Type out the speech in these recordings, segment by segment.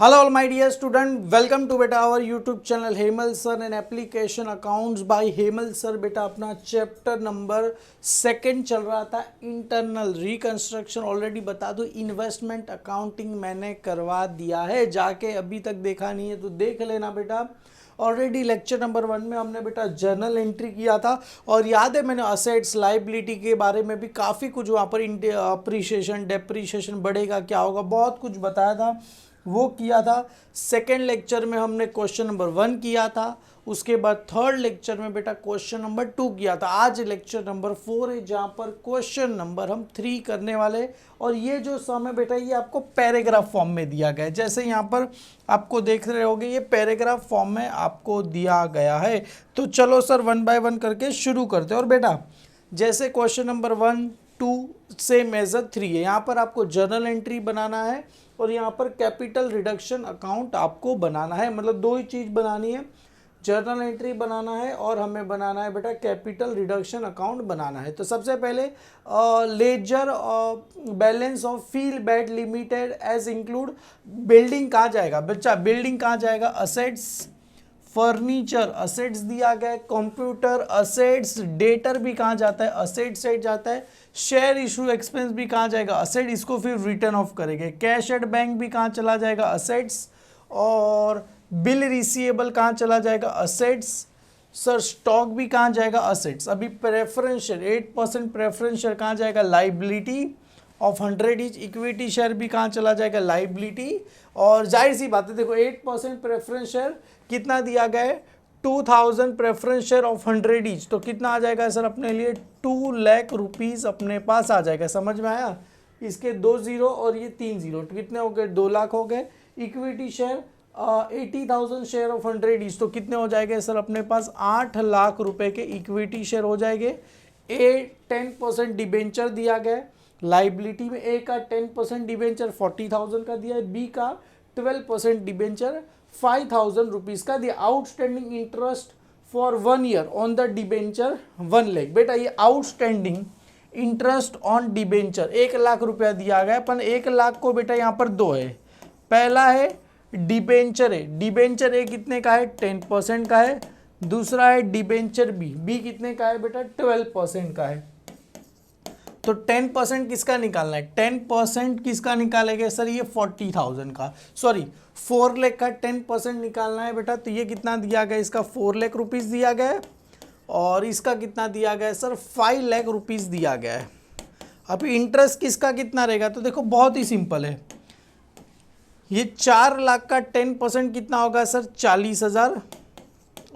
Hello all my dear student, welcome to बेटा our YouTube channel Hemal sir and application accounts by Hemal sir. बेटा अपना chapter number second चल रहा था internal reconstruction. Already बता दूं इन्वेस्टमेंट अकाउंटिंग मैंने करवा दिया है, जाके अभी तक देखा नहीं है तो देख लेना बेटा। ऑलरेडी लेक्चर नंबर 1 में हमने बेटा जर्नल एंट्री किया था और याद है मैंने असेट्स लाइबिलिटी के बारे में भी काफ़ी कुछ वहाँ पर अप्रिशिएशन डेप्रिशिएशन बढ़ेगा क्या होगा बहुत कुछ बताया था, वो किया था। सेकेंड लेक्चर में हमने क्वेश्चन नंबर 1 किया था, उसके बाद थर्ड लेक्चर में बेटा क्वेश्चन नंबर 2 किया था। आज लेक्चर नंबर 4 है जहाँ पर क्वेश्चन नंबर हम 3 करने वाले। और ये जो सम है बेटा ये आपको पैराग्राफ फॉर्म में दिया गया है, जैसे यहाँ पर आपको देख रहे होगे ये पैराग्राफ फॉर्म में आपको दिया गया है। तो चलो सर 1 बाय 1 करके शुरू करते हैं। और बेटा जैसे क्वेश्चन नंबर 1, 2 से मेजर 3 है, यहाँ पर आपको जर्नल एंट्री बनाना है और यहाँ पर कैपिटल रिडक्शन अकाउंट आपको बनाना है। मतलब दो ही चीज़ बनानी है, जर्नल एंट्री बनाना है और हमें बनाना है बेटा कैपिटल रिडक्शन अकाउंट बनाना है। तो सबसे पहले ledger balance of field bad limited as include building कहाँ जाएगा बच्चा, बिल्डिंग कहाँ जाएगा, असेट्स फर्नीचर असेट्स दिया गया है, कंप्यूटर असेट्स, डेटर भी कहाँ जाता है असेट साइड जाता है, शेयर इशू एक्सपेंस भी कहाँ जाएगा असेट, इसको फिर रिटर्न ऑफ करेंगे, कैश एट बैंक भी कहाँ चला जाएगा असेट्स, और बिल रिसीवेबल कहाँ चला जाएगा असेट्स, सर स्टॉक भी कहाँ जाएगा असेट्स। अभी प्रेफरेंशियल 8% प्रेफरेंस शेयर कहाँ जाएगा liability of 100 etch, equity share भी कहाँ चला जाएगा लाइबिलिटी। और जाहिर सी बात है देखो 8% प्रेफरेंस शेयर कितना दिया गया है 2000 प्रेफरेंस शेयर ऑफ 100 इच, तो कितना आ जाएगा सर अपने लिए 2 लाख रुपीज़ अपने पास आ जाएगा। समझ में आया, इसके 2 जीरो और ये 3 जीरो कितने हो गए 2 लाख हो गए। Equity share 80,000 share of 100 etch, तो कितने हो जाएंगे सर अपने पास 8 लाख रुपए के इक्विटी शेयर हो जाएंगे। 10% डिबेंचर दिया गया है लाइबिलिटी में, ए का 10% डिबेंचर 40,000 का दिया है, बी का 12% डिबेंचर 5,000 रुपीज़ का दिया। Outstanding interest for 1 year on the debenture 1 lakh. बेटा ये outstanding interest on debenture 1 lakh रुपया दिया गया, पर 1 लाख को बेटा यहाँ पर दो है। पहला है डिबेंचर है, डिबेंचर ए कितने का है 10% का है, दूसरा है डिबेंचर बी, बी कितने का है बेटा 12% का है। तो 10% किसका निकालना है, 10% किसका निकालेंगे सर ये 40,000 का, सॉरी 4 लाख का 10% निकालना है बेटा। तो ये कितना दिया गया इसका 4 लाख रुपीज़ दिया गया है और इसका कितना दिया गया है सर 5 लाख रुपीज़ दिया गया है। अभी इंटरेस्ट किसका कितना रहेगा, तो देखो बहुत ही सिंपल है, ये 4 लाख का 10% कितना होगा सर 40,000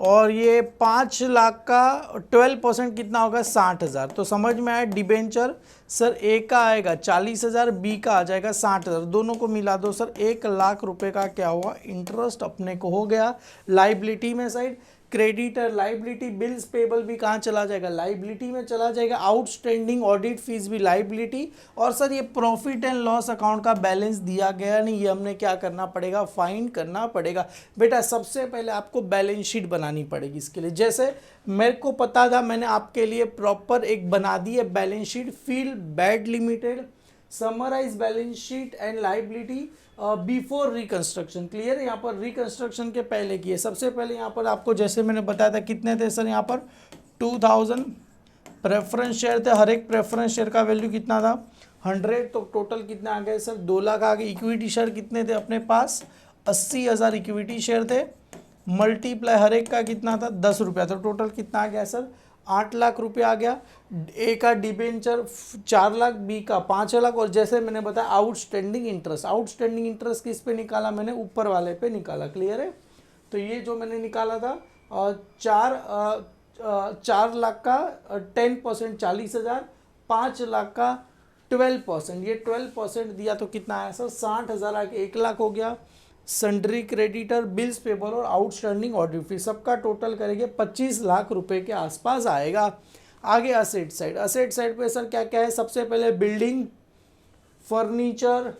और ये 5 लाख का 12% कितना होगा 60,000। तो समझ में आया, डिबेंचर सर ए का आएगा 40,000, बी का आ जाएगा 60,000, दोनों को मिला दो सर 1 लाख रुपए का क्या हुआ इंटरेस्ट अपने को हो गया। लाइबिलिटी में side creditor liability, bills payable भी कहाँ चला जाएगा लाइबिलिटी में चला जाएगा, आउटस्टैंडिंग ऑडिट फीस भी लाइबिलिटी। और सर ये प्रॉफिट एंड लॉस अकाउंट का बैलेंस दिया गया नहीं, ये हमने क्या करना पड़ेगा फाइंड करना पड़ेगा। बेटा सबसे पहले आपको बैलेंस शीट बनानी पड़ेगी इसके लिए, जैसे मेरे को पता था मैंने आपके लिए प्रॉपर एक बना दी है balance sheet, field bad limited summarise balance sheet and liability before reconstruction. Clear है, यहाँ पर रिकंस्ट्रक्शन के पहले की है। सबसे पहले यहाँ पर आपको जैसे मैंने बताया था कितने थे सर यहाँ पर 2000 प्रेफरेंस शेयर थे, हर एक प्रेफरेंस शेयर का वैल्यू कितना था 100, तो टोटल कितना आ गए सर 2 लाख आ गए। इक्विटी शेयर कितने थे अपने पास 80,000 इक्विटी शेयर थे, मल्टीप्लाई हर एक का कितना था 10 रुपया, तो टोटल कितना आ गया सर 8 लाख रुपया आ गया। ए का डिबेंचर 4 लाख, बी का 5 लाख, और जैसे मैंने बताया आउटस्टैंडिंग इंटरेस्ट, आउटस्टैंडिंग इंटरेस्ट किस पे निकाला मैंने ऊपर वाले पे निकाला। क्लियर है, तो ये जो मैंने निकाला था 4 लाख का 10% 40,000, 5 लाख का 12%, ये 12% दिया तो कितना आया सर 60,000 आके 1 लाख हो गया। सन्ड्री क्रेडिटर बिल्स पेबल और आउटस्टैंडिंग ऑडिट फी सबका टोटल करेंगे 25 लाख रुपए के आसपास आएगा। आगे असेट साइड, असेट साइड पे सर क्या क्या है, सबसे पहले building furniture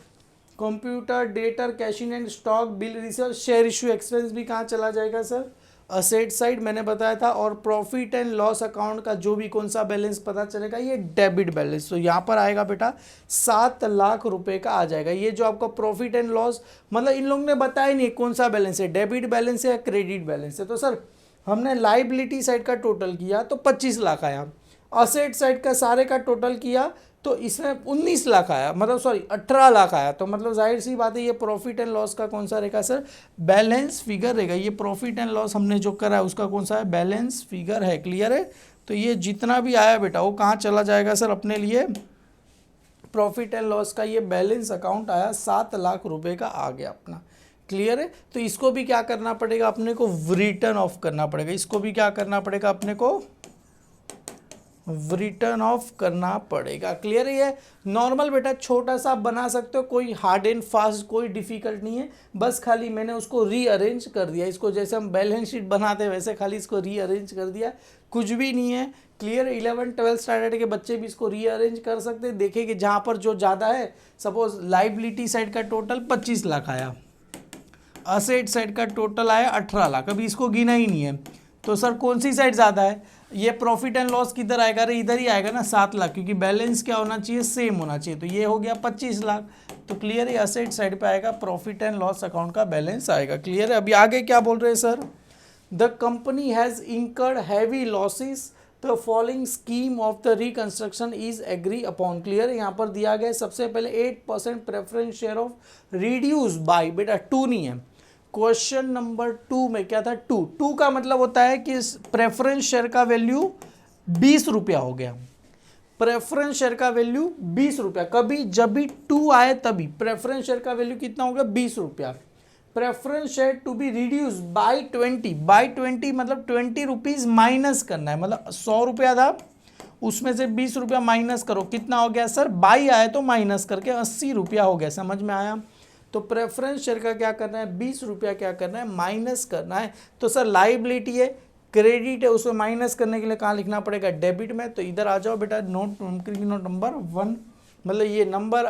computer debtor cash in and stock bill receive, share issue expense भी कहाँ चला जाएगा सर असेट साइड मैंने बताया था, और प्रॉफिट एंड लॉस अकाउंट का जो भी कौन सा बैलेंस पता चलेगा, ये डेबिट बैलेंस। तो यहाँ पर आएगा बेटा 7 लाख रुपए का आ जाएगा। ये जो आपका प्रॉफिट एंड लॉस, मतलब इन लोगों ने बताया नहीं कौन सा बैलेंस है, डेबिट बैलेंस है या क्रेडिट बैलेंस है। तो सर हमने लाइबिलिटी साइड का टोटल किया तो 25 लाख आया, असेट साइड का सारे का टोटल किया तो इसमें 19 लाख आया, मतलब सॉरी 18 लाख आया। तो मतलब जाहिर सी बात है ये प्रॉफिट एंड लॉस का कौन सा रहेगा सर, बैलेंस फिगर रहेगा। ये प्रॉफिट एंड लॉस हमने जो करा है उसका कौन सा है, बैलेंस फिगर है। क्लियर है। तो ये जितना भी आया बेटा वो कहाँ चला जाएगा सर, अपने लिए प्रॉफिट एंड लॉस का ये बैलेंस अकाउंट आया 7 लाख रुपए का आ गया अपना। क्लियर है। तो इसको भी क्या करना पड़ेगा अपने को, रिटर्न ऑफ करना पड़ेगा। इसको भी क्या करना पड़ेगा अपने को, रिटर्न ऑफ करना पड़ेगा। क्लियर है। ये नॉर्मल बेटा छोटा सा आप बना सकते हो, कोई हार्ड एंड फास्ट कोई डिफिकल्ट नहीं है, बस खाली मैंने उसको रीअरेंज कर दिया। इसको जैसे हम बैलेंस शीट बनाते हैं वैसे खाली इसको रीअरेंज कर दिया, कुछ भी नहीं है। क्लियर। 11-12 स्टैंडर्ड के बच्चे भी इसको रीअरेंज कर सकते हैं। देखिए कि जहाँ पर जो ज़्यादा है, सपोज लाइबिलिटी साइड का टोटल 25 लाख आया, असेट साइड का टोटल आया 18 लाख, अभी इसको गिना ही नहीं है। तो सर कौन सी साइड ज़्यादा है, ये प्रॉफिट एंड लॉस किधर आएगा, अरे इधर ही आएगा ना 7 लाख, क्योंकि बैलेंस क्या होना चाहिए, सेम होना चाहिए। तो ये हो गया 25 लाख। तो क्लियर है, असेट साइड पे आएगा, प्रॉफिट एंड लॉस अकाउंट का बैलेंस आएगा। क्लियर है। अभी आगे क्या बोल रहे हैं sir, the company has incurred heavy losses, the following scheme of the reconstruction is agree upon. Clear है। यहाँ पर दिया गया सबसे पहले 8% preference share of reduce by, बेटा 2 नहीं है, क्वेश्चन नंबर 2 में क्या था, 2 का मतलब होता है कि प्रेफरेंस शेयर का वैल्यू 20 रुपया हो गया। प्रेफरेंस शेयर का वैल्यू 20 रुपया, कभी जब भी 2 आए तभी प्रेफरेंस शेयर का वैल्यू कितना हो गया, 20 रुपया। Preference share to be reduce by 20 मतलब 20 रुपीज माइनस करना है, मतलब 100 रुपया था उसमें से 20 रुपया माइनस करो, कितना हो गया सर, बाई आए तो माइनस करके 80 रुपया हो गया। समझ में आया। तो प्रेफरेंस शेयर का क्या करना है, 20 रुपया क्या करना है, माइनस करना है। तो सर लाइबिलिटी है, क्रेडिट है, उसमें माइनस करने के लिए कहाँ लिखना पड़ेगा, डेबिट में। तो इधर आ जाओ बेटा, नोट नंबर 1, मतलब ये number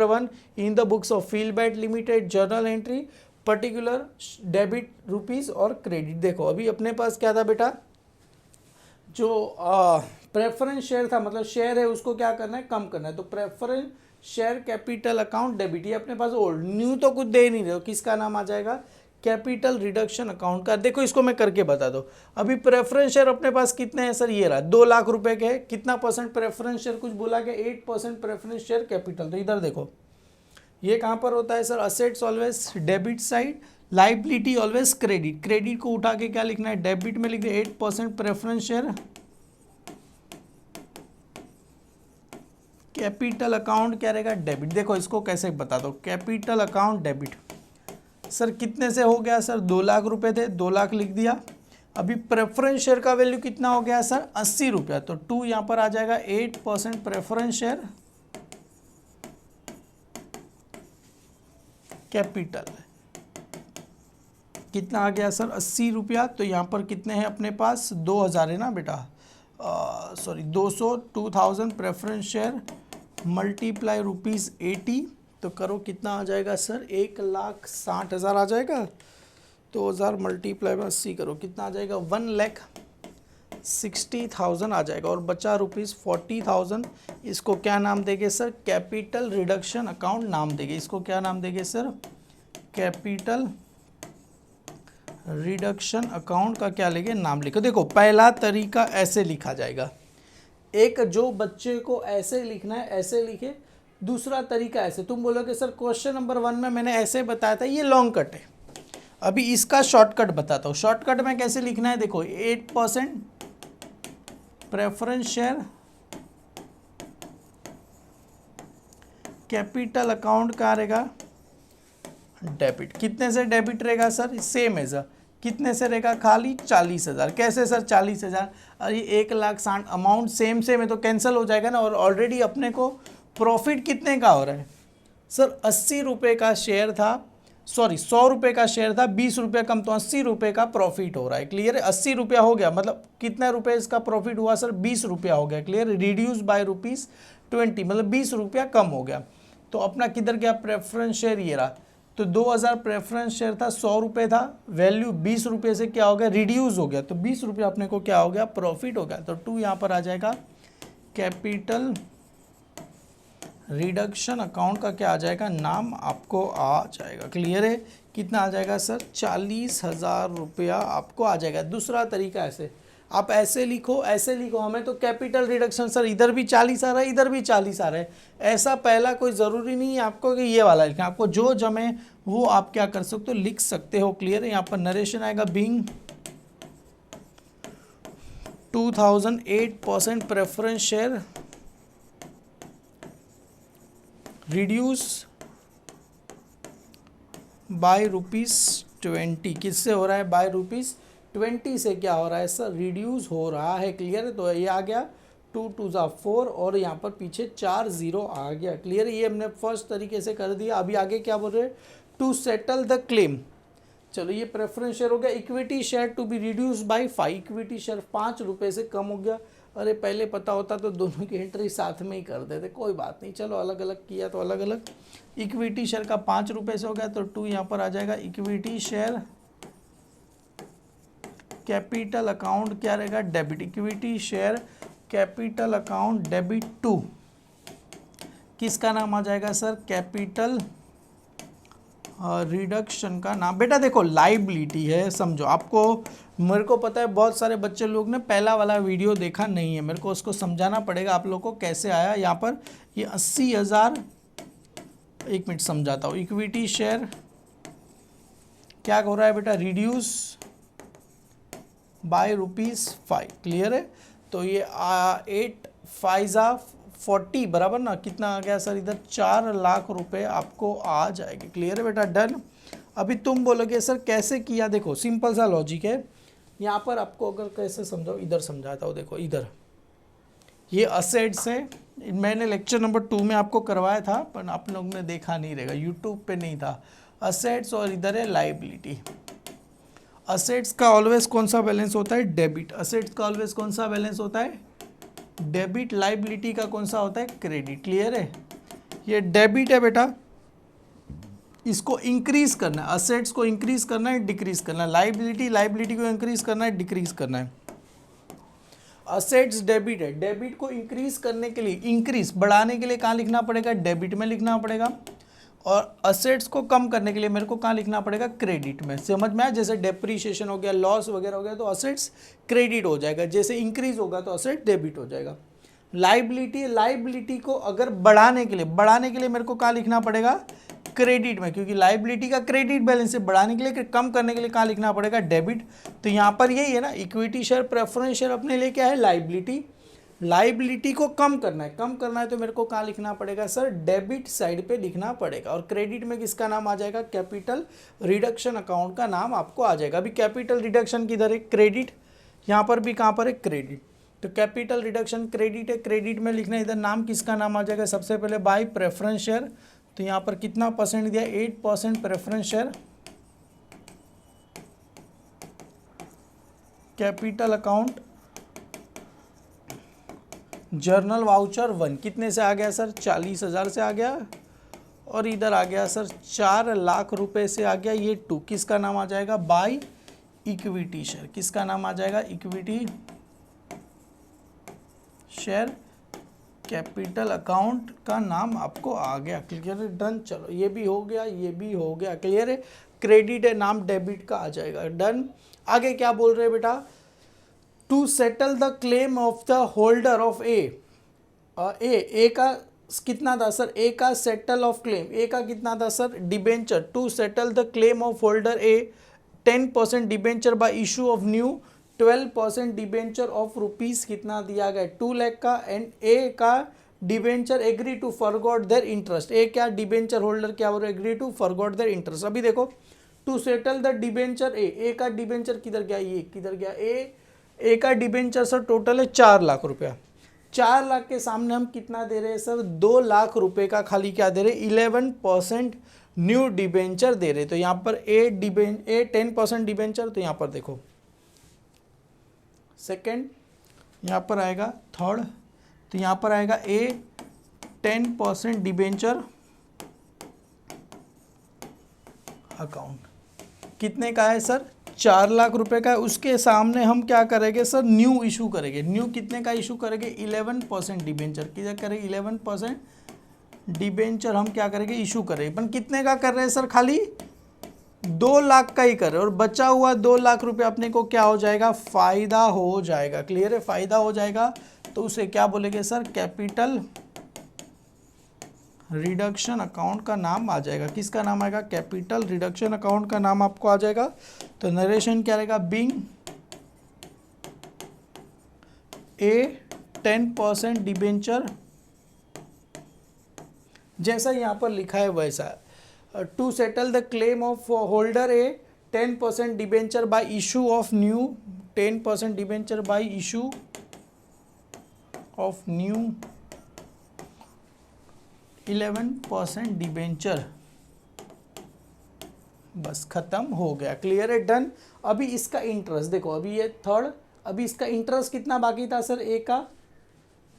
1 in the books of Feelbat limited journal entry particular debit rupees और क्रेडिट। देखो अभी अपने पास क्या था बेटा, जो प्रेफरेंस शेयर था, मतलब शेयर है उसको क्या करना है, कम करना है। तो preference share capital account debit, ये अपने पास ओल्ड, न्यू तो कुछ दे नहीं रहे हो, किसका नाम आ जाएगा, कैपिटल रिडक्शन अकाउंट का। देखो इसको मैं करके बता दो। अभी प्रेफरेंस शेयर अपने पास कितने हैं सर, ये रहा 2 लाख रुपए के, कितना परसेंट प्रेफरेंस शेयर, कुछ बोला गया 8% प्रेफरेंस शेयर कैपिटल। तो इधर देखो ये कहाँ पर होता है sir, assets always debit side, liability always credit. Credit को उठा के क्या लिखना है, डेबिट में लिख दे 8% प्रेफरेंस शेयर कैपिटल अकाउंट क्या रहेगा, डेबिट। देखो इसको कैसे बता दो, कैपिटल अकाउंट डेबिट। सर कितने से हो गया सर, 2 लाख रुपए थे, 2 लाख लिख दिया। अभी प्रेफरेंस शेयर का वैल्यू कितना हो गया सर, 80 रुपया। तो 2 यहाँ पर आ जाएगा, 8% प्रेफरेंस शेयर कैपिटल, कितना आ गया सर, 80 रुपया। तो यहाँ पर कितने हैं अपने पास, 2000 है ना बेटा, सॉरी 2000 प्रेफरेंस शेयर मल्टीप्लाई ₹80। तो करो कितना आ जाएगा सर, 1,60,000 आ जाएगा। 2000 मल्टीप्लाई में 80 करो, कितना आ जाएगा, 1,60,000 आ जाएगा। और बचा ₹40,000, इसको क्या नाम देंगे सर, कैपिटल रिडक्शन अकाउंट नाम देंगे। इसको क्या नाम देंगे सर, कैपिटल रिडक्शन अकाउंट का क्या लेंगे, नाम लिखो। देखो पहला तरीका ऐसे लिखा जाएगा, एक जो बच्चे को ऐसे लिखना है ऐसे लिखे, दूसरा तरीका ऐसे। तुम बोलोगे सर क्वेश्चन नंबर 1 में मैंने ऐसे बताया था, ये लॉन्ग कट है, अभी इसका शॉर्टकट बताता हूँ। शॉर्टकट में कैसे लिखना है, देखो 8% प्रेफरेंस शेयर कैपिटल अकाउंट का रहेगा डेबिट। कितने से डेबिट रहेगा सर, सेम है सर, कितने से रहेगा, खाली 40,000। कैसे सर 40,000, अरे 1,60,000 अमाउंट सेम सेम है तो कैंसिल हो जाएगा ना। और ऑलरेडी अपने को प्रॉफिट कितने का हो रहा है सर, 80 रुपये का शेयर था, सॉरी 100 रुपये का शेयर था, 20 रुपये कम, तो 80 रुपये का प्रॉफिट हो रहा है। क्लियर है, 80 रुपया हो गया, मतलब कितने रुपये इसका प्रॉफिट हुआ सर, 20 रुपया हो गया। क्लियर, रिड्यूस बाय ₹20, मतलब 20 रुपया कम हो गया। तो अपना किधर गया प्रेफरेंस शेयर, ये रहा। तो 2000 प्रेफरेंस शेयर था, 100 रुपये था, वैल्यू 20 रुपये से क्या हो गया, रिड्यूस हो गया, तो 20 रुपये अपने को क्या हो गया, प्रॉफिट हो गया। तो 2 यहाँ पर आ जाएगा, कैपिटल रिडक्शन अकाउंट का क्या आ जाएगा, नाम आपको आ जाएगा। क्लियर है? कितना आ जाएगा सर, 40,000 रुपया आपको आ जाएगा। दूसरा तरीका ऐसे, आप ऐसे लिखो, ऐसे लिखो, हमें तो कैपिटल रिडक्शन सर इधर भी 40 आ रहा है, इधर भी 40 आ रहा है, ऐसा पहला कोई ज़रूरी नहीं है आपको कि ये वाला लिखना, आपको जो जमे वो आप क्या कर सकते हो, लिख सकते हो। क्लियर है? यहाँ पर नरेशन आएगा, being 2008% preference share reduce by ₹20, किससे हो रहा है, बाय ₹20 से क्या हो रहा है सर, रिड्यूस हो रहा है। क्लियर है? तो ये आ गया 2 2 4 और यहाँ पर पीछे 4 0 आ गया। क्लियर है? ये हमने फर्स्ट तरीके से कर दिया। अभी आगे क्या बोल रहे हैं, टू सेटल द क्लेम। चलो ये प्रेफरेंस शेयर हो गया। Equity share to be reduce by 5, equity share 5 रुपये से कम हो गया। अरे पहले पता होता तो दोनों की एंट्री साथ में ही कर देते, कोई बात नहीं, चलो अलग अलग किया तो अलग अलग। इक्विटी शेयर का 5 रुपये से हो गया, तो 2 यहाँ पर आ जाएगा, इक्विटी शेयर कैपिटल अकाउंट क्या रहेगा, debit, equity share capital account debit 2, किसका नाम आ जाएगा सर, कैपिटल रिडक्शन का नाम। बेटा देखो लाइबिलिटी है, समझो आपको, मेरे को पता है बहुत सारे बच्चे लोग ने पहला वाला वीडियो देखा नहीं है, मेरे को उसको समझाना पड़ेगा आप लोग को कैसे आया। यहाँ पर ये 80,000, एक मिनट समझाता हूँ। इक्विटी शेयर क्या हो रहा है बेटा, रिड्यूस बाय ₹5। क्लियर है? तो ये 8 5 40 बराबर ना, कितना आ गया सर, इधर 4 लाख रुपए आपको आ जाएंगे। क्लियर है बेटा? डन। अभी तुम बोलोगे सर कैसे किया, देखो सिंपल सा लॉजिक है। यहाँ पर आपको अगर कैसे समझाओ, इधर समझाता हूँ। देखो इधर ये असेट्स है, मैंने लेक्चर नंबर 2 में आपको करवाया था, पर आप लोग ने देखा नहीं रहेगा, यूट्यूब पे नहीं था। असेट्स और इधर है लाइबिलिटी। असेट्स का ऑलवेज कौन सा बैलेंस होता है, डेबिट। असेट्स का ऑलवेज कौन सा बैलेंस होता है, डेबिट। लाइबिलिटी का कौन सा होता है, क्रेडिट। क्लियर है? ये डेबिट है बेटा, इसको इंक्रीज करना है, असेट्स को इंक्रीज करना है, डिक्रीज करना है। लाइबिलिटी को इंक्रीज करना है, डिक्रीज करना है। असेट्स डेबिट है, डेबिट को इंक्रीज करने के लिए, इंक्रीज बढ़ाने के लिए कहाँ लिखना पड़ेगा, डेबिट में लिखना पड़ेगा। और असेट्स को कम करने के लिए मेरे को कहाँ लिखना पड़ेगा, क्रेडिट में। समझ में आया? जैसे डेप्रीशिएशन हो गया, लॉस वगैरह हो गया, तो असेट्स क्रेडिट हो जाएगा। जैसे इंक्रीज होगा तो असेट डेबिट हो जाएगा। लाइबिलिटी को अगर बढ़ाने के लिए मेरे को कहाँ लिखना पड़ेगा, क्रेडिट में, क्योंकि लाइबिलिटी का क्रेडिट बैलेंस से बढ़ाने के लिए, कम करने के लिए कहाँ लिखना पड़ेगा, डेबिट। तो यहाँ पर यही है ना, इक्विटी शेयर प्रेफरेंस शेयर अपने लिए क्या है, लाइबिलिटी को कम करना है तो मेरे को कहाँ लिखना पड़ेगा सर, डेबिट साइड पे लिखना पड़ेगा। और क्रेडिट में किसका नाम आ जाएगा, कैपिटल रिडक्शन अकाउंट का नाम आपको आ जाएगा। अभी कैपिटल रिडक्शन किधर है, क्रेडिट, यहाँ पर भी कहाँ पर है, क्रेडिट। तो कैपिटल रिडक्शन क्रेडिट है, क्रेडिट में लिखना, इधर नाम किसका नाम आ जाएगा, सबसे पहले बाय प्रेफरेंस शेयर। तो यहाँ पर कितना परसेंट दिया, 8% preference share capital account journal voucher 1, कितने से आ गया सर, 40,000 से आ गया। और इधर आ गया सर 4 लाख रुपए से आ गया। ये 2 किसका नाम आ जाएगा, बाय इक्विटी शेयर, किसका नाम आ जाएगा, इक्विटी शेयर कैपिटल अकाउंट का नाम आपको आ गया। क्लियर है? डन। चलो ये भी हो गया, ये भी हो गया। क्लियर है? क्रेडिट है, नाम डेबिट का आ जाएगा। डन। आगे क्या बोल रहे हैं बेटा, to settle the claim of the holder of A का कितना था सर, ए का सेटल ऑफ क्लेम, ए का कितना था sir, debenture. To settle the claim of holder A 10% debenture by issue of new 12% debenture of rupees कितना दिया गया, 2 लाख का। एंड ए का debenture agree to forgot their interest. A क्या, डिबेंचर होल्डर क्या हो रहा है, agree to forgot their interest. अभी देखो to settle the debenture A का डिबेंचर किधर गया, ये किधर गया, ए का डिबेंचर सर टोटल है 4 लाख रुपया। 4 लाख के सामने हम कितना दे रहे हैं सर, 2 लाख रुपए का खाली क्या दे रहे, 11% न्यू डिबेंचर दे रहे। तो यहाँ पर ए 10% डिबेंचर, तो यहाँ पर देखो सेकेंड, यहाँ पर आएगा थर्ड, तो यहाँ पर आएगा ए 10% डिबेंचर अकाउंट कितने का है सर, 4 लाख रुपए का है। उसके सामने हम क्या करेंगे सर, न्यू इशू करेंगे। न्यू कितने का इशू करेंगे, 11% डिबेंचर। कितना करेंगे, 11% डिबेंचर हम क्या करेंगे, इशू करेंगे। पर कितने का कर रहे हैं सर, खाली 2 लाख का ही कर रहे हैं, और बचा हुआ 2 लाख रुपए अपने को क्या हो जाएगा, फायदा हो जाएगा। क्लियर है, फायदा हो जाएगा। तो उसे क्या बोलेंगे सर, कैपिटल रिडक्शन अकाउंट का नाम आ जाएगा। किसका नाम आएगा, कैपिटल रिडक्शन अकाउंट का नाम आपको आ जाएगा। तो नरेशन क्या रहेगा, बीइंग ए 10% डिबेंचर, जैसा यहाँ पर लिखा है वैसा, to settle the claim of holder A 10% debenture by issue of new 10% debenture by issue of new 11% debenture. बस खत्म हो गया। क्लियर है, डन। अभी इसका इंटरेस्ट देखो, अभी ये थर्ड, अभी इसका इंटरेस्ट कितना बाकी था सर, ए का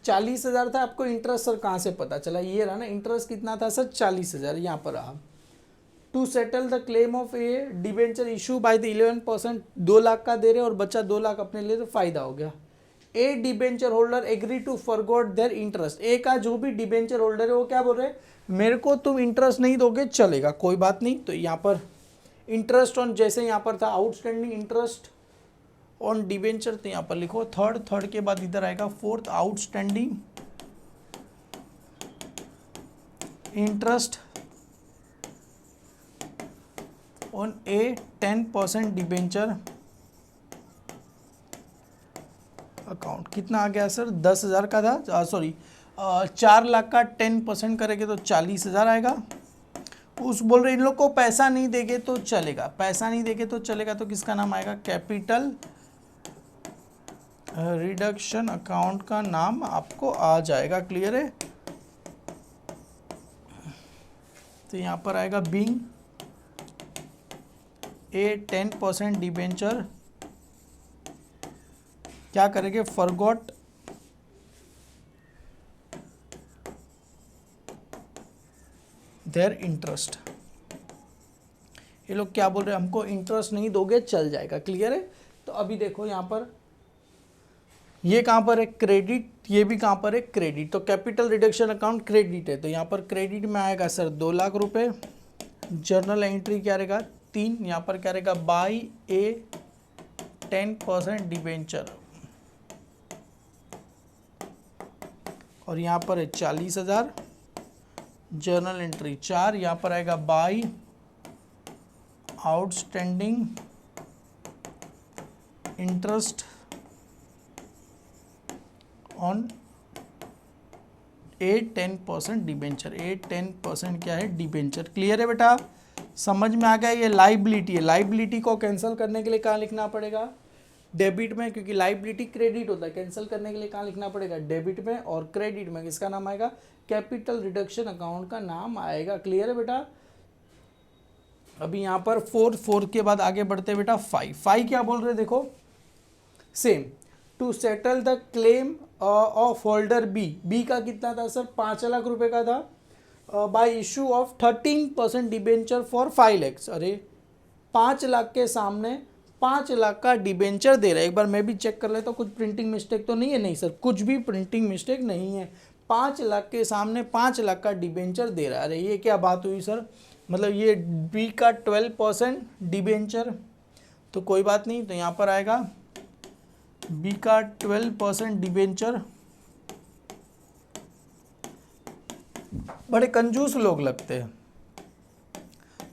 40,000 था। आपको इंटरेस्ट सर कहाँ से पता चला, ये रहा ना, इंटरेस्ट कितना था सर, 40,000 यहाँ पर रहा। To settle the claim of A debenture issue by the 11%, 2 lakh का दे रहे और बच्चा 2 लाख अपने लिए, तो फायदा हो गया। A debenture holder agree to forgot their interest, A का जो भी डिबेंचर होल्डर है वो क्या बोल रहे हैं, मेरे को तुम इंटरेस्ट नहीं दोगे चलेगा, कोई बात नहीं। तो यहाँ पर इंटरेस्ट ऑन, जैसे यहाँ पर था आउटस्टैंडिंग इंटरेस्ट ऑन डिबेंचर, तो यहाँ पर लिखो थर्ड के बाद इधर आएगा fourth, outstanding interest on A 10% debenture account. कितना आ गया सर, 10,000 का था, सॉरी 4 लाख का 10% करेंगे तो 40,000 आएगा। उस बोल रहे इन लोग को पैसा नहीं देंगे तो चलेगा, पैसा नहीं देंगे तो चलेगा, तो किसका नाम आएगा, कैपिटल रिडक्शन अकाउंट का नाम आपको आ जाएगा। क्लियर है, तो यहाँ पर आएगा बीइंग ए 10% डिबेंचर, क्या करेंगे, फॉरगॉट देयर इंटरेस्ट। ये लोग क्या बोल रहे हैं, हमको इंटरेस्ट नहीं दोगे चल जाएगा। क्लियर है, तो अभी देखो यहाँ पर ये कहाँ पर है, क्रेडिट, ये भी कहाँ पर है, क्रेडिट। तो कैपिटल रिडक्शन अकाउंट क्रेडिट है, तो यहाँ पर क्रेडिट में आएगा सर 2 लाख रुपए। जर्नल एंट्री क्या रहेगा, 3, यहाँ पर क्या रहेगा, बाय ए 10% डिबेंचर, और यहाँ पर है 40,000। जर्नल एंट्री 4, यहाँ पर आएगा by outstanding interest on A 10% debenture. A 10% क्या है, डिबेंचर। क्लियर है बेटा, समझ में आ गया। ये लाइबिलिटी है, लाइबिलिटी को कैंसिल करने के लिए कहाँ लिखना पड़ेगा, डेबिट में, क्योंकि लाइबिलिटी क्रेडिट होता है। कैंसिल करने के लिए कहाँ लिखना पड़ेगा, डेबिट में, और क्रेडिट में किसका नाम आएगा, कैपिटल रिडक्शन अकाउंट का नाम आएगा। क्लियर है बेटा। अभी यहाँ पर 4 के बाद आगे बढ़ते बेटा 5 क्या बोल रहे देखो, same, to settle the claim of holder B का कितना था सर, 5 लाख रुपए का था, by issue of 13% debenture for 5 lakhs। अरे 5 लाख के सामने 5 लाख का डिबेंचर दे रहा है। एक बार मैं भी चेक कर लेता हूँ, कुछ प्रिंटिंग मिस्टेक तो नहीं है। नहीं सर, कुछ भी प्रिंटिंग मिस्टेक नहीं है। 5 लाख के सामने 5 लाख का डिबेंचर दे रहा है। अरे ये क्या बात हुई सर, मतलब ये बी का 12% डिबेंचर, तो कोई बात नहीं। तो यहाँ पर आएगा बी का 12% डिबेंचर। बड़े कंजूस लोग लगते हैं।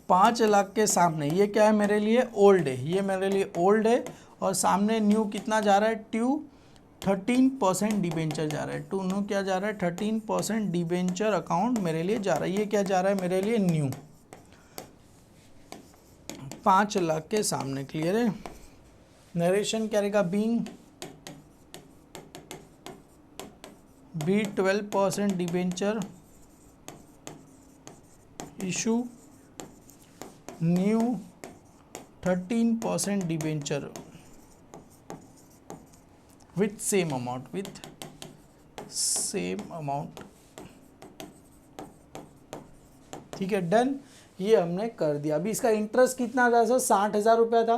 5 लाख के सामने ये क्या है, मेरे लिए ओल्ड है, ये मेरे लिए ओल्ड है, और सामने न्यू कितना जा रहा है, ट्यू 13% डिबेंचर जा रहा है। टू न्यू क्या जा रहा है, 13% डिबेंचर अकाउंट मेरे लिए जा रहा है। ये क्या जा रहा है, मेरे लिए न्यू 5 लाख के सामने। क्लियर है। नरेशन क्या रहेगा, being B 12% debenture issue new 13% debenture with same amount. ठीक है, डन। ये हमने कर दिया। अभी इसका इंटरेस्ट कितना था सर, 60,000 रुपया था।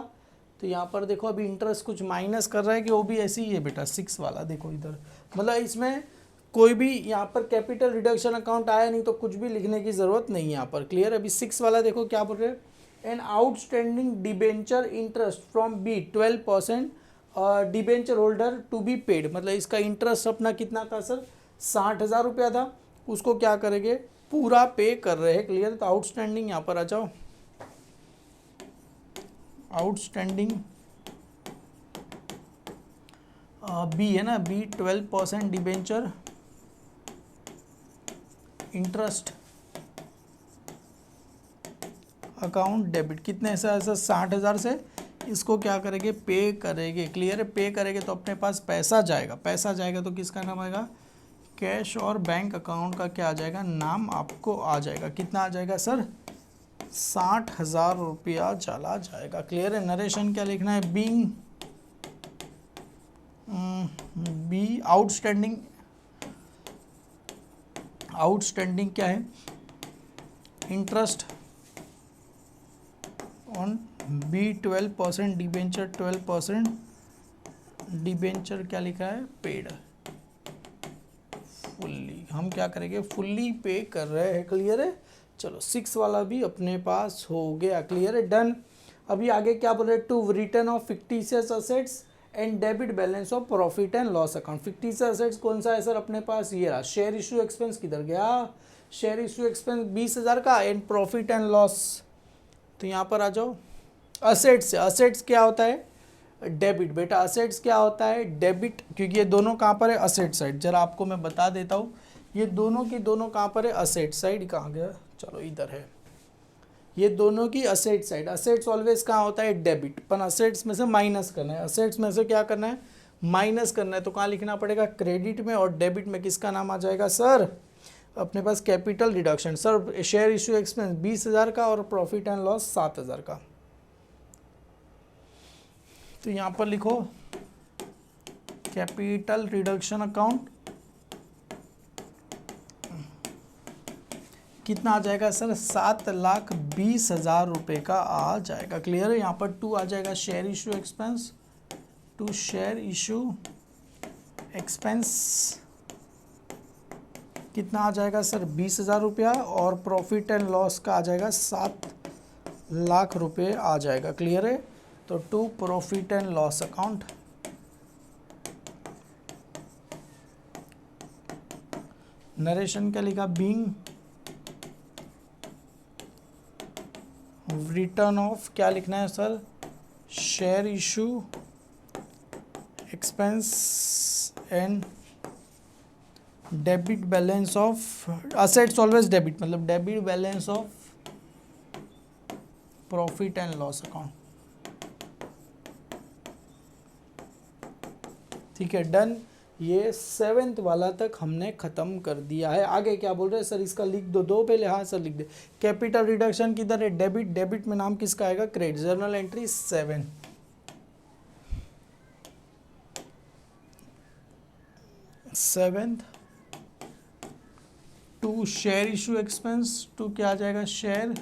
तो यहाँ पर देखो अभी इंटरेस्ट कुछ माइनस कर रहा है कि वो भी ऐसे ही है बेटा, 6 वाला देखो इधर, मतलब इसमें कोई भी यहाँ पर कैपिटल रिडक्शन अकाउंट आया नहीं तो कुछ भी लिखने की ज़रूरत नहीं है यहाँ पर। क्लियर। अभी 6 वाला देखो क्या बोल रहे हैं, an outstanding debenture interest from B 12% debenture holder to be paid, मतलब इसका इंटरेस्ट अपना कितना था सर, 60,000 रुपया था, उसको क्या करेंगे, पूरा पे कर रहे हैं। क्लियर। तो आउटस्टैंडिंग यहाँ पर आ जाओ, आउटस्टैंडिंग बी है ना, B 12% debenture interest account debit, कितने ऐसा 60,000 से इसको क्या करेंगे, पे करेंगे। क्लियर है। पे करेंगे तो अपने पास पैसा जाएगा, पैसा जाएगा तो किसका नाम आएगा, कैश और बैंक अकाउंट का क्या आ जाएगा, नाम आपको आ जाएगा। कितना आ जाएगा सर, 60,000 रुपया चला जाएगा। क्लियर है। नरेशन क्या लिखना है, बीइंग बी आउटस्टैंडिंग, आउटस्टैंडिंग क्या है, interest on B 12% debenture 12% debenture क्या लिखा है, पेड फुल्ली, हम क्या करेंगे, फुल्ली पे कर रहे हैं। क्लियर है। चलो 6 वाला भी अपने पास हो गया। क्लियर है, डन। अभी आगे क्या बोल रहे हैं, to written off fictitious assets and debit balance of profit and loss account. Fictitious assets कौन सा है सर, अपने पास ये रहा, शेयर इशू एक्सपेंस किधर गया, शेयर इशू एक्सपेंस 20,000 का, एंड प्रॉफिट एंड लॉस, तो यहाँ पर आ जाओ, असेट्स से, असेट्स क्या होता है, डेबिट। बेटा असेट्स क्या होता है, डेबिट, क्योंकि ये दोनों कहाँ पर है, असेट साइड। जरा आपको मैं बता देता हूँ, ये दोनों की दोनों कहाँ पर है, असेट साइड। कहाँ गया, चलो इधर है, ये दोनों की असेट साइड। असेट्स ऑलवेज कहाँ होता है, डेबिट, पर असेट्स में से माइनस करना है, असेट्स में से क्या करना है, माइनस करना है, तो कहाँ लिखना पड़ेगा, क्रेडिट में। और डेबिट में किसका नाम आ जाएगा सर, अपने पास capital reduction. Sir share issue expense 20,000 का और प्रॉफिट एंड लॉस 7,000 का, तो यहाँ पर लिखो कैपिटल रिडक्शन अकाउंट, कितना आ जाएगा सर, 7,20,000 रुपये का आ जाएगा। क्लियर है। यहाँ पर 2 आ जाएगा share issue expense, to share issue expense कितना आ जाएगा सर, 20,000 रुपया, और प्रॉफिट एंड लॉस का आ जाएगा 7 लाख रुपये आ जाएगा। क्लियर है। तो to profit and loss account, narration क्या लिखा, बीइंग रिटर्न ऑफ, क्या लिखना है sir, share issue expense and debit balance of, assets always debit, मतलब debit balance of profit and loss account. ठीक है, डन। ये 7th वाला तक हमने खत्म कर दिया है। आगे क्या बोल रहे हैं सर, इसका लिख दो पहले, हाँ सर लिख दे। कैपिटल रिडक्शन किधर है, डेबिट, डेबिट में नाम किसका आएगा, credit. Journal entry 7, to share issue expense, to क्या आ जाएगा, शेयर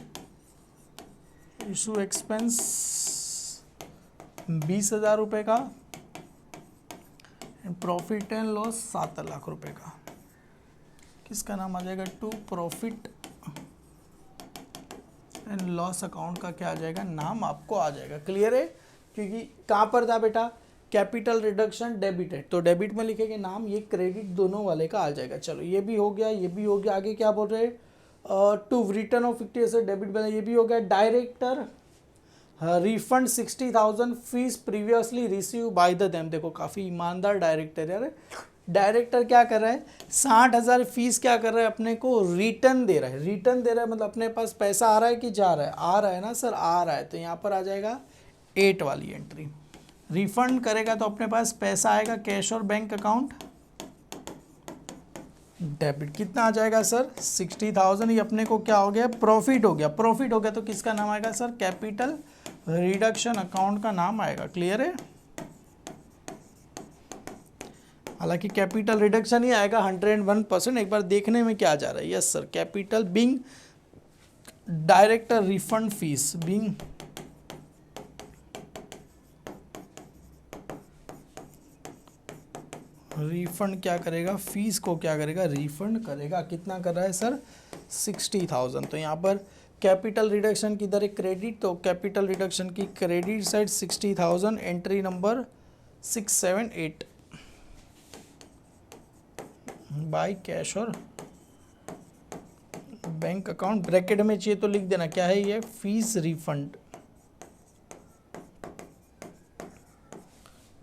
इशू एक्सपेंस 20,000 रुपये का, प्रॉफिट एंड लॉस 7 लाख रुपए का, किसका नाम आ जाएगा, to profit and loss account का क्या आ जाएगा, नाम आपको आ जाएगा। क्लियर है। क्योंकि कहाँ पर था बेटा, कैपिटल रिडक्शन डेबिट है, तो डेबिट में लिखेंगे नाम, ये क्रेडिट दोनों वाले का आ जाएगा। चलो ये भी हो गया, ये भी हो गया। आगे क्या बोल रहे हैं, to written off fictitious debit balance, ये भी हो गया। Director refund 60,000 fees previously receive by the them. देखो काफ़ी ईमानदार डायरेक्टर यार। डायरेक्टर क्या कर रहा है, 60,000 फीस क्या कर रहा है, अपने को रिटर्न दे रहा है। रिटर्न दे रहा है मतलब अपने पास पैसा आ रहा है कि जा रहा है, आ रहा है ना सर, आ रहा है। तो यहाँ पर आ जाएगा 8 वाली एंट्री। रिफंड करेगा तो अपने पास पैसा आएगा, कैश और बैंक अकाउंट डेबिट। कितना आ जाएगा सर, 60,000। ये अपने को क्या हो गया, प्रॉफिट हो गया। प्रॉफिट हो गया तो किसका नाम आएगा सर, कैपिटल रिडक्शन अकाउंट का नाम आएगा। क्लियर है। हालांकि कैपिटल रिडक्शन ही आएगा 101%। एक बार देखने में क्या जा रहा है, yes sir, capital being direct refund fees being refund क्या करेगा, फीस को क्या करेगा, रिफंड करेगा। कितना कर रहा है सर, 60,000। तो यहाँ पर कैपिटल रिडक्शन की दर है क्रेडिट, तो कैपिटल रिडक्शन की credit side 60,000, entry number 678 by cash और बैंक अकाउंट। ब्रैकेट में चाहिए तो लिख देना क्या है ये, फीस रिफंड।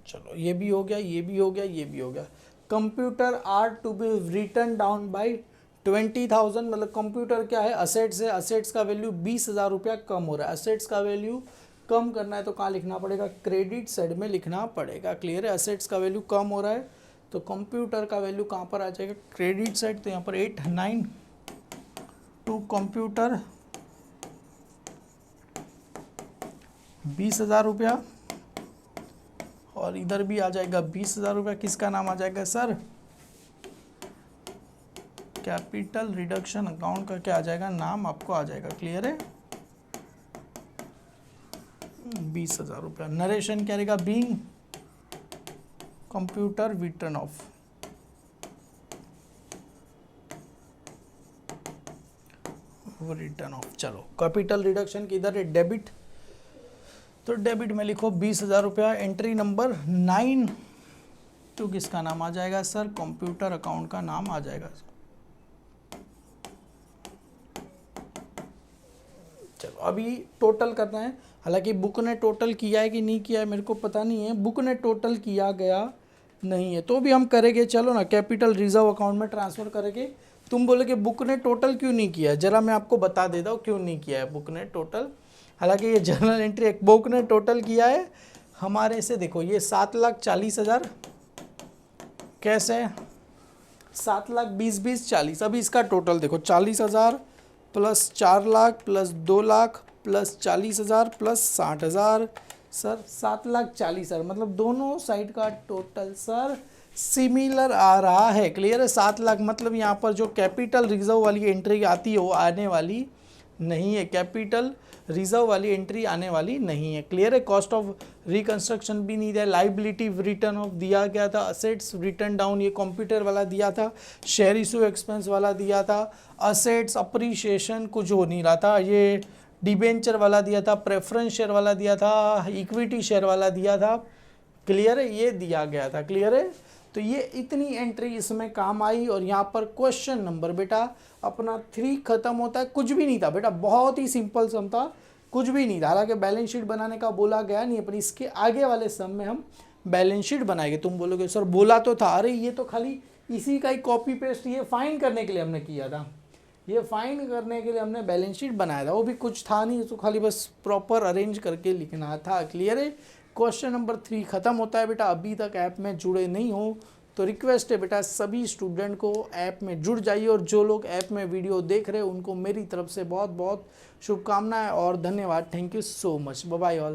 चलो ये भी हो गया, ये भी हो गया, ये भी हो गया। Computer are to be written down by 20,000, मतलब कंप्यूटर क्या है, असेट्स है, असेट्स का वैल्यू 20,000 रुपया कम हो रहा है। असेट्स का वैल्यू कम करना है तो कहाँ लिखना पड़ेगा, क्रेडिट साइड में लिखना पड़ेगा। क्लियर है, असेट्स का वैल्यू कम हो रहा है तो कंप्यूटर का वैल्यू कहाँ पर आ जाएगा, क्रेडिट साइड। तो यहाँ पर 892 कंप्यूटर 20,000 रुपया, और इधर भी आ जाएगा 20,000 रुपया। किसका नाम आ जाएगा सर, कैपिटल रिडक्शन अकाउंट का क्या आ जाएगा, नाम आपको आ जाएगा। क्लियर है, 20,000 रुपया। नरेशन क्या रहेगा, being computer return of. Return of. चलो कैपिटल रिडक्शन की इधर है डेबिट, तो डेबिट में लिखो 20,000 रुपया, एंट्री नंबर 9। तो किसका नाम आ जाएगा सर, कंप्यूटर अकाउंट का नाम आ जाएगा। चलो अभी टोटल करना है, हालांकि बुक ने टोटल किया है कि नहीं किया है मेरे को पता नहीं है, बुक ने टोटल किया गया नहीं है तो भी हम करेंगे। चलो ना, कैपिटल रिजर्व अकाउंट में ट्रांसफर करेंगे। तुम बोले कि बुक ने टोटल क्यों नहीं किया, जरा मैं आपको बता देता हूँ क्यों नहीं किया है बुक ने टोटल। हालांकि ये जर्नल एंट्री एक बुक ने टोटल किया है हमारे से, देखो ये 7,40,000 कैसे, 7,20,20,40। अभी इसका टोटल देखो, 40,000 plus 4 lakh plus 2 lakh plus 40,000 plus 60,000, sir 7,40,000, मतलब दोनों साइड का टोटल सर सिमिलर आ रहा है। क्लियर है, 7 लाख, मतलब यहाँ पर जो कैपिटल रिजर्व वाली एंट्री आती है वो आने वाली नहीं है, कैपिटल रिजर्व वाली एंट्री आने वाली नहीं है। क्लियर है, कॉस्ट ऑफ रिकंस्ट्रक्शन भी नहीं दिया, लाइबिलिटी रिटर्न ऑफ दिया गया था, असेट्स रिटर्न डाउन ये कंप्यूटर वाला दिया था, शेयर इशू एक्सपेंस वाला दिया था, असेट्स अप्रिशिएशन कुछ हो नहीं रहा था, ये डिबेंचर वाला दिया था, प्रेफरेंस शेयर वाला दिया था, इक्विटी शेयर वाला दिया था। क्लियर है, ये दिया गया था। क्लियर है, तो ये इतनी एंट्री इसमें काम आई। और यहाँ पर क्वेश्चन नंबर बेटा अपना 3 खत्म होता है। कुछ भी नहीं था बेटा, बहुत ही सिंपल सम था, कुछ भी नहीं था। हालांकि बैलेंस शीट बनाने का बोला गया नहीं, पर इसके आगे वाले सम में हम बैलेंस शीट बनाएंगे। तुम बोलोगे सर बोला तो था, अरे ये तो खाली इसी का ही कॉपी पेस्ट, ये फाइन करने के लिए हमने किया था, ये फाइन करने के लिए हमने बैलेंस शीट बनाया था, वो भी कुछ था नहीं, तो खाली बस प्रॉपर अरेंज करके लिखना था। क्लियर है, क्वेश्चन नंबर 3 खत्म होता है बेटा। अभी तक ऐप में जुड़े नहीं हो तो रिक्वेस्ट है बेटा सभी स्टूडेंट को ऐप में जुड़ जाइए, और जो लोग ऐप में वीडियो देख रहे हैं उनको मेरी तरफ से बहुत बहुत शुभकामनाएं और धन्यवाद। Thank you so much, bye bye all.